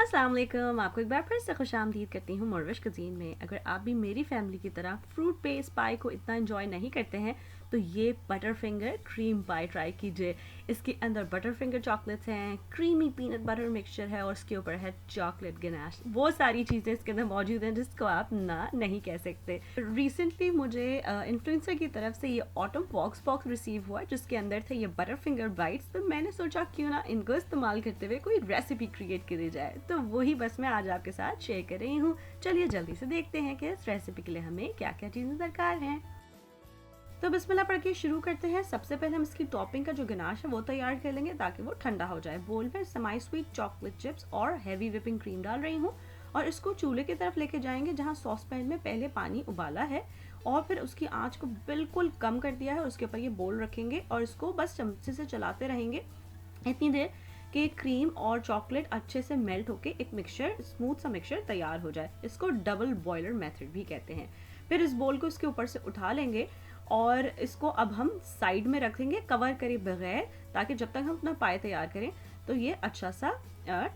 अस्सलाम वालेकुम। आपको एक बार फिर से खुशामदीद करती हूँ मोरविश कुज़ीन में। अगर आप भी मेरी फैमिली की तरह फ्रूट बेस्ड पाई को इतना एंजॉय नहीं करते हैं तो ये बटर फिंगर क्रीम पाई ट्राई कीजिए। इसके अंदर बटर फिंगर चॉकलेट्स हैं, क्रीमी पीनट बटर मिक्सचर है और इसके ऊपर है चॉकलेट गनाश। वो सारी चीज़ें इसके अंदर मौजूद हैं जिसको आप ना नहीं कह सकते। रिसेंटली मुझे इन्फ्लुएंसर की तरफ से ये ऑटम बॉक्स रिसीव हुआ जिसके अंदर थे ये बटर फिंगर बाइट्स। तो मैंने सोचा क्यों ना इनको इस्तेमाल करते हुए कोई रेसिपी क्रिएट करी जाए, तो वही बस मैं आज आपके साथ शेयर कर रही हूँ। चलिए जल्दी से देखते हैं कि इस रेसिपी के लिए हमें क्या क्या चीज़ें दरकार हैं। तो बिस्मिल्लाह पढ़ के शुरू करते हैं। सबसे पहले हम इसकी टॉपिंग का जो गनाश है वो तैयार कर लेंगे ताकि वो ठंडा हो जाए। बोल में सेमी स्वीट चॉकलेट चिप्स और हैवी व्हिपिंग क्रीम डाल रही हूँ और इसको चूल्हे की तरफ लेके जाएंगे जहाँ सॉस पैन में पहले पानी उबाला है और फिर उसकी आंच को बिल्कुल कम कर दिया है और उसके ऊपर ये बोल रखेंगे और इसको बस चमचे से चलाते रहेंगे इतनी देर कि क्रीम और चॉकलेट अच्छे से मेल्ट होके एक मिक्सचर, स्मूथ सा मिक्सचर तैयार हो जाए। इसको डबल बॉयलर मेथड भी कहते हैं। फिर इस बोल को इसके ऊपर से उठा लेंगे और इसको अब हम साइड में रखेंगे कवर करे बगैर, ताकि जब तक हम अपना पाई तैयार करें तो ये अच्छा सा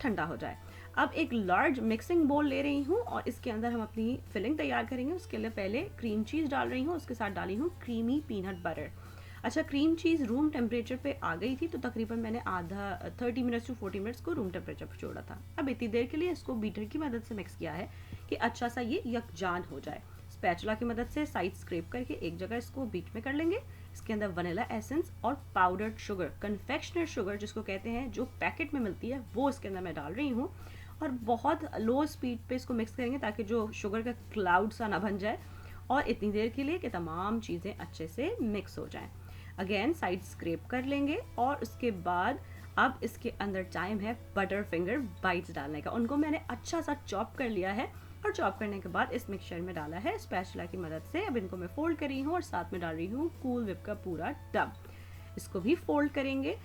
ठंडा हो जाए। अब एक लार्ज मिक्सिंग बोल ले रही हूँ और इसके अंदर हम अपनी फिलिंग तैयार करेंगे। उसके लिए पहले क्रीम चीज़ डाल रही हूँ, उसके साथ डाली हूँ क्रीमी पीनट बटर। अच्छा, क्रीम चीज़ रूम टेम्परेचर पे आ गई थी तो तकरीबन मैंने आधा 30 मिनट्स टू 40 मिनट्स को रूम टेम्परेचर पर छोड़ा था। अब इतनी देर के लिए इसको बीटर की मदद से मिक्स किया है कि अच्छा सा ये यकजान हो जाए। स्पैचुला की मदद से साइड स्क्रैप करके एक जगह इसको बीच में कर लेंगे। इसके अंदर वनीला एसेंस और पाउडर्ड शुगर, कन्फेक्शनर शुगर जिसको कहते हैं, जो पैकेट में मिलती है, वो इसके अंदर मैं डाल रही हूँ और बहुत लो स्पीड पे इसको मिक्स करेंगे ताकि जो शुगर का क्लाउड सा ना बन जाए और इतनी देर के लिए कि तमाम चीज़ें अच्छे से मिक्स हो जाएं। अगेन साइड स्क्रैप कर लेंगे और उसके बाद अब इसके अंदर टाइम है बटर फिंगर बाइट्स डालने का। उनको मैंने अच्छा सा चॉप कर लिया है और चॉप करने के बाद इस मिक्सचर में डाला है स्पैचुला की मदद से। अब इनको मैं फोल्ड कर रही हूँ और साथ में डाल रही हूँ कूल व्हिप का पूरा टब। इसको भी फोल्ड करेंगे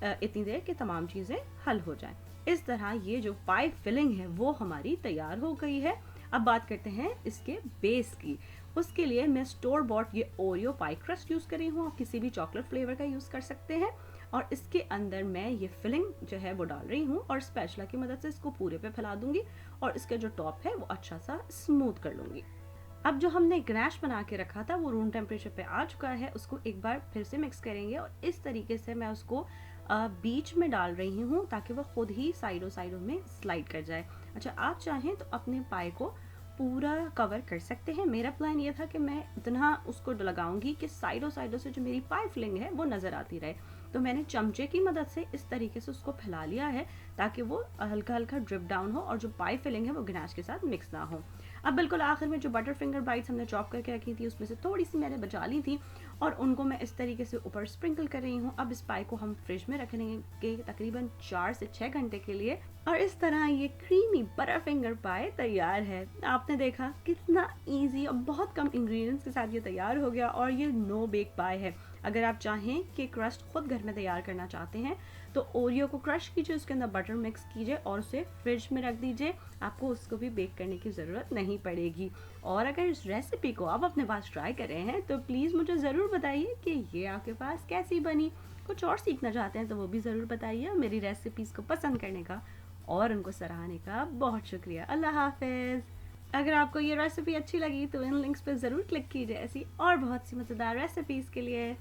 इतनी देर कि तमाम चीज़ें हल हो जाएं। इस तरह ये जो पाई फिलिंग है वो हमारी तैयार हो गई है। अब बात करते हैं इसके बेस की। उसके लिए मैं स्टोर बॉट ये ओरियो पाई क्रस्ट यूज़ कर रही हूँ। आप किसी भी चॉकलेट फ्लेवर का यूज़ कर सकते हैं और इसके अंदर मैं ये फिलिंग जो है वो डाल रही हूँ और स्पैचुला की मदद से इसको पूरे पे फैला दूंगी और इसका जो टॉप है वो अच्छा सा स्मूथ कर लूँगी। अब जो हमने गनाश बना के रखा था वो रूम टेम्परेचर पे आ चुका है। उसको एक बार फिर से मिक्स करेंगे और इस तरीके से मैं उसको बीच में डाल रही हूँ ताकि वह खुद ही साइडों में स्लाइड कर जाए। अच्छा, आप चाहें तो अपने पाई को पूरा कवर कर सकते हैं। मेरा प्लान ये था कि मैं इतना उसको लगाऊंगी कि साइडों से जो मेरी पाई फिलिंग है वो नज़र आती रहे। तो मैंने चमचे की मदद से इस तरीके से उसको फैला लिया है ताकि वो हल्का हल्का ड्रिप डाउन हो और जो पाई फिलिंग है वो गनाश के साथ मिक्स ना हो। अब बिल्कुल आखिर में जो बटर फिंगर बाइट्स हमने चॉप करके रखी थी उसमें से थोड़ी सी मैंने बचा ली थी और उनको मैं इस तरीके से ऊपर स्प्रिंकल कर रही हूँ। अब इस पाई को हम फ्रिज में रखेंगे तकरीबन 4 से 6 घंटे के लिए और इस तरह ये क्रीमी बटर फिंगर पाई तैयार है। आपने देखा कितना इजी और बहुत कम इंग्रेडिएंट्स के साथ ये तैयार हो गया और ये नो बेक पाई है। अगर आप चाहें कि क्रस्ट खुद घर में तैयार करना चाहते हैं तो ओरियो को क्रश कीजिए, उसके अंदर बटर मिक्स कीजिए और उसे फ्रिज में रख दीजिए। आपको उसको भी बेक करने की ज़रूरत नहीं पड़ेगी। और अगर इस रेसिपी को आप अपने पास ट्राई कर रहे हैं तो प्लीज़ मुझे ज़रूर बताइए कि ये आपके पास कैसी बनी। कुछ और सीखना चाहते हैं तो वो भी ज़रूर बताइए। मेरी रेसिपीज़ को पसंद करने का और उनको सराहने का बहुत शुक्रिया। अल्लाह हाफिज़। अगर आपको ये रेसिपी अच्छी लगी तो इन लिंक्स पर ज़रूर क्लिक कीजिए ऐसी और बहुत सी मज़ेदार रेसिपीज़ के लिए।